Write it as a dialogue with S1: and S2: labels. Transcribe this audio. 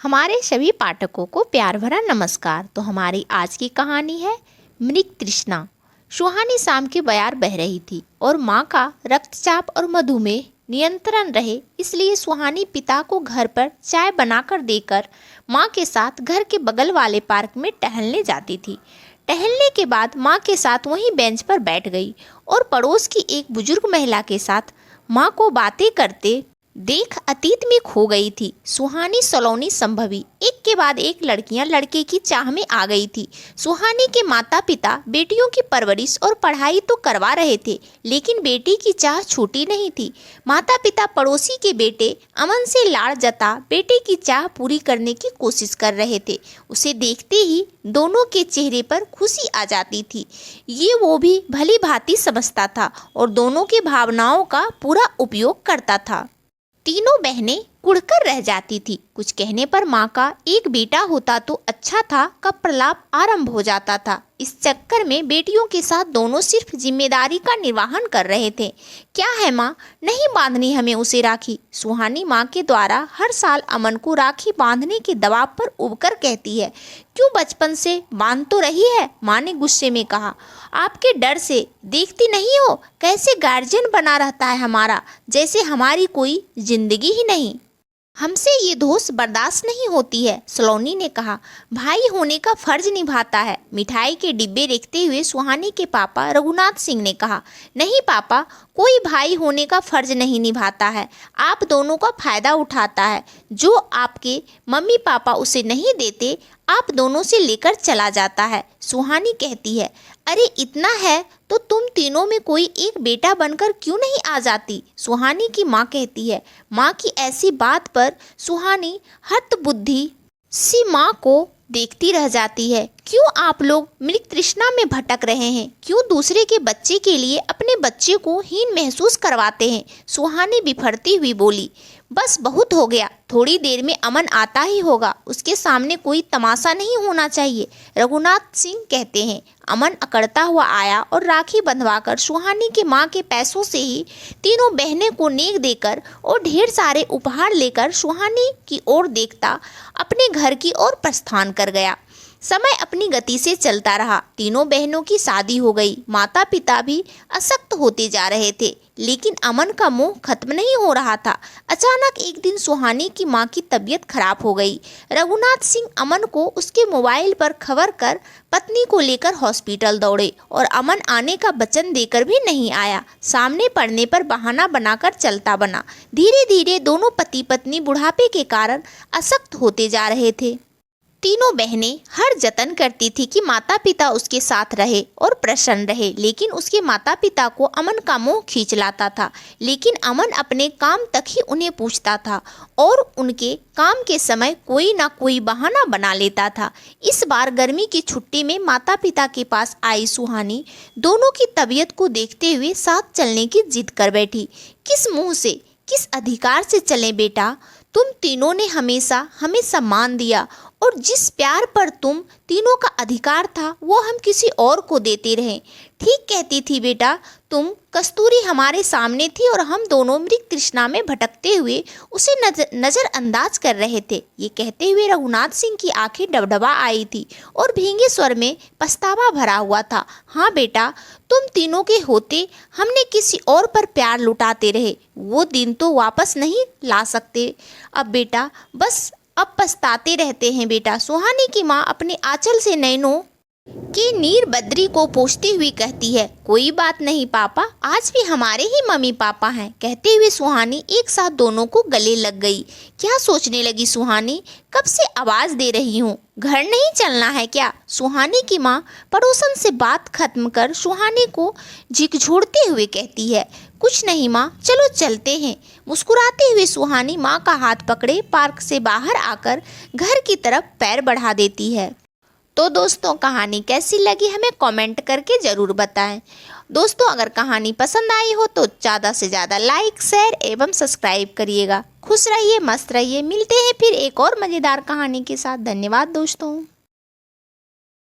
S1: हमारे सभी पाठकों को प्यार भरा नमस्कार। तो हमारी आज की कहानी है मृग तृष्णा। सुहानी शाम की बयार बह रही थी और माँ का रक्तचाप और मधुमेह नियंत्रण रहे, इसलिए सुहानी पिता को घर पर चाय बनाकर देकर माँ के साथ घर के बगल वाले पार्क में टहलने जाती थी। टहलने के बाद माँ के साथ वहीं बेंच पर बैठ गई और पड़ोस की एक बुजुर्ग महिला के साथ माँ को बातें करते देख अतीत में खो गई थी। सुहानी सलोनी संभवी एक के बाद एक लड़कियां लड़के की चाह में आ गई थी। सुहानी के माता पिता बेटियों की परवरिश और पढ़ाई तो करवा रहे थे, लेकिन बेटी की चाह छूटी नहीं थी। माता पिता पड़ोसी के बेटे अमन से लाड़ जता बेटे की चाह पूरी करने की कोशिश कर रहे थे। उसे देखते ही दोनों के चेहरे पर खुशी आ जाती थी। ये वो भी भली भांति समझता था और दोनों की भावनाओं का पूरा उपयोग करता था। तीनों बहनें कुढ़कर रह जाती थी। कुछ कहने पर माँ का एक बेटा होता तो अच्छा था का प्रलाप आरंभ हो जाता था। इस चक्कर में बेटियों के साथ दोनों सिर्फ जिम्मेदारी का निर्वहन कर रहे थे। क्या है माँ, नहीं बांधनी हमें उसे राखी। सुहानी माँ के द्वारा हर साल अमन को राखी बांधने के दबाव पर उबकर कहती है। क्यों बचपन से बांध तो रही है, माँ ने गुस्से में कहा। आपके डर से, देखती नहीं हो कैसे गार्जियन बना रहता है हमारा, जैसे हमारी कोई जिंदगी ही नहीं। हमसे ये दोष बर्दाश्त नहीं होती है, सलोनी ने कहा। भाई होने का फर्ज निभाता है, मिठाई के डिब्बे देखते हुए सुहानी के पापा रघुनाथ सिंह ने कहा। नहीं पापा, कोई भाई होने का फर्ज नहीं निभाता है, आप दोनों का फायदा उठाता है। जो आपके मम्मी पापा उसे नहीं देते, आप दोनों से लेकर चला जाता है। सुहानी कहती है, अरे इतना है तो तुम तीनों में कोई एक बेटा बनकर क्यों नहीं आ जाती। सुहानी की माँ कहती है। माँ की ऐसी बात पर सुहानी हतबुद्धि सी माँ को देखती रह जाती है। क्यों आप लोग मृग तृष्णा में भटक रहे हैं, क्यों दूसरे के बच्चे के लिए अपने बच्चे को हीन महसूस करवाते हैं। सुहानी बिफरती हुई बोली। बस बहुत हो गया, थोड़ी देर में अमन आता ही होगा, उसके सामने कोई तमाशा नहीं होना चाहिए, रघुनाथ सिंह कहते हैं। अमन अकड़ता हुआ आया और राखी बंधवाकर सुहानी के माँ के पैसों से ही तीनों बहनें को नेक देकर और ढेर सारे उपहार लेकर सुहानी की ओर देखता अपने घर की ओर प्रस्थान कर गया। समय अपनी गति से चलता रहा। तीनों बहनों की शादी हो गई, माता पिता भी अशक्त होते जा रहे थे, लेकिन अमन का मोह खत्म नहीं हो रहा था। अचानक एक दिन सुहानी की माँ की तबीयत खराब हो गई। रघुनाथ सिंह अमन को उसके मोबाइल पर खबर कर पत्नी को लेकर हॉस्पिटल दौड़े और अमन आने का वचन देकर भी नहीं आया। सामने पड़ने पर बहाना बनाकर चलता बना। धीरे धीरे दोनों पति पत्नी बुढ़ापे के कारण अशक्त होते जा रहे थे। तीनों बहनें हर जतन करती थी कि माता पिता उसके साथ रहे और प्रसन्न रहे, लेकिन उसके माता पिता को अमन का मोह खींच लाता था। लेकिन अमन अपने काम तक ही उन्हें पूछता था और उनके काम के समय कोई ना कोई बहाना बना लेता था। इस बार गर्मी की छुट्टी में माता पिता के पास आई सुहानी दोनों की तबीयत को देखते हुए साथ चलने की जिद कर बैठी। किस मुँह से, किस अधिकार से चलें बेटा, तुम तीनों ने हमेशा हमें सम्मान दिया और जिस प्यार पर तुम तीनों का अधिकार था वो हम किसी और को देते रहे। ठीक कहती थी बेटा, तुम कस्तूरी हमारे सामने थी और हम दोनों मृग तृष्णा में भटकते हुए उसे नजरअंदाज कर रहे थे। ये कहते हुए रघुनाथ सिंह की आंखें डबडबा आई थी और भींगे स्वर में पछतावा भरा हुआ था। हाँ बेटा, तुम तीनों के होते हमने किसी और पर प्यार लुटाते रहे, वो दिन तो वापस नहीं ला सकते अब बेटा, बस अब पछताते रहते हैं बेटा। सुहानी की माँ अपने आंचल से नैनों के नीर बद्री को पोंछती हुई कहती है। कोई बात नहीं पापा, आज भी हमारे ही मम्मी पापा हैं, कहते हुए सुहानी एक साथ दोनों को गले लग गई। क्या सोचने लगी सुहानी, कब से आवाज दे रही हूँ, घर नहीं चलना है क्या। सुहानी की माँ पड़ोसन से बात खत्म कर सुहानी को झिकझोड़ते हुए कहती है। कुछ नहीं माँ, चलो चलते हैं। मुस्कुराते हुए सुहानी माँ का हाथ पकड़े पार्क से बाहर आकर घर की तरफ पैर बढ़ा देती है। तो दोस्तों, कहानी कैसी लगी हमें कमेंट करके ज़रूर बताएं। दोस्तों, अगर कहानी पसंद आई हो तो ज़्यादा से ज़्यादा लाइक, शेयर एवं सब्सक्राइब करिएगा। खुश रहिए, मस्त रहिए। मिलते हैं फिर एक और मज़ेदार कहानी के साथ। धन्यवाद दोस्तों।